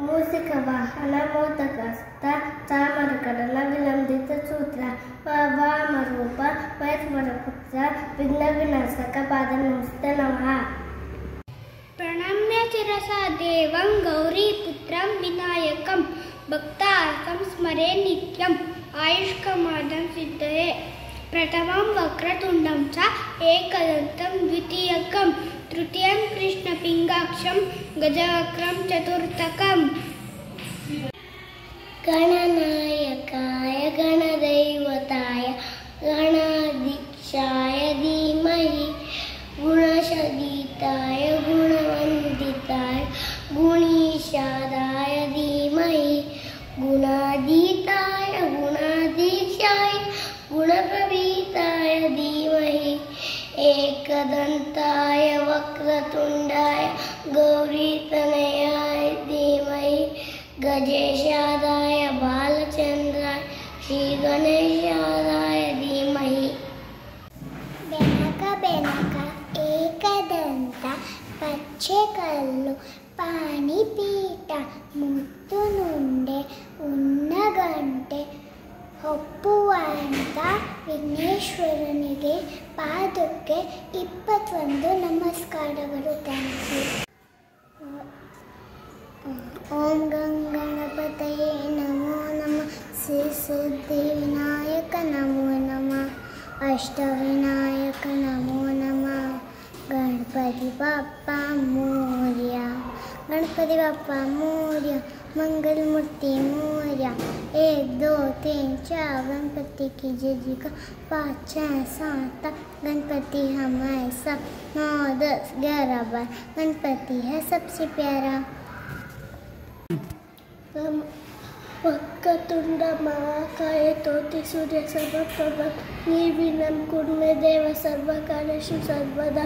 ಮೂಸಿಕ ವಾಹನ ಮೋದಕಸ್ಥ ಚಾಮರಕಡಲ ವಿಲಂಬಿತ ಸೂತ್ರ ವಾಮರೂಪ ಮಹೇಶ್ವರ ಪುತ್ರ ವಿಘ್ನ ವಿನಾಶಕ ಪಾದ ನಮಸ್ತೆ ನಮಃ. ಪ್ರಣಮ್ಯ ಶಿರಸಾ ದೇವಂ ಗೌರೀಪುತ್ರಂ ವಿನಾಯಕಂ ಭಕ್ತಾರ್ಥಂ ಸ್ಮರೆ ನಿತ್ಯಂ ಆಯುಷ್ಕಮಾದಂ ಸಿದ್ಧಯೇ. ಪ್ರಥಮಂ ವಕ್ರತುಂಡಂ ಚ ಏಕದಂತಂ ದ್ವಿತೀಯಕಂ ತೃತೀಯಂ ಕೃಷ್ಣಪಿಂಗಾಕ್ಷಂ ಗಜವಕ್ರಂ ಚತುರ್ಥಕಂ. ಗಣನಾಯಕಾಯ ಗಣದೈವತಾಯ ಗಣಾಧೀಶಾಯ ಧೀಮಹಿ ಗುಣಶೋಭಿತಾಯ ಗುಣವಂದಿತಾಯ ಗುಣೀಶಾದಾಯ ಧೀಮಹಿ ಗುಣಾಧೀತಾಯ ಗುಣಾಧೀಶಾಯ ಗುಣಪ್ರವೀತಾಯ ಧೀಮಹಿ एकदंताय वक्रतुंडाय गौरीतनयाय धीमहि गजेशादाय बालचंद्राय श्रीगणेशादाय धीमहि. ಬೆನಕ ಬೆನಕ ಏಕದಂತ ಪಚ್ಚೆಕಲ್ಲು ಪಾಣಿಪೀಠ ಮುತ್ತು ನುಂಡೆ ಉನ್ನಗಂಟೆ ಒಪ್ಪುವಂತ ವಿಘ್ನೇಶ್ವರನಿಗೆ ಪಾದಕ್ಕೆ 21 ನಮಸ್ಕಾರಗಳು. Thank you. ಓಂ ಗಣಪತಯೇ ನಮೋ ನಮಃ. ಶ್ರೀ ಸಿದ್ಧಿವಿನಾಯಕ ನಮೋ ನಮಃ. ಅಷ್ಟವಿನಾಯಕ ನಮೋ ನಮಃ. ಗಣಪತಿ ಬಪ್ಪ ಮೋರ್ಯ. गणपति बप्पा मोरया. मंगल मूर्ति मोरया. 1 2 3 4 गणपति की जय जी का 5 6 7 गणपति हमारे सब 9 10 11 12 गणपति है सबसे प्यारा. वक्रतुंड महाकाय तोति सूर्य समप्रभ निर्विघ्नं कुरु मे देव सर्वकार्येषु सर्वदा.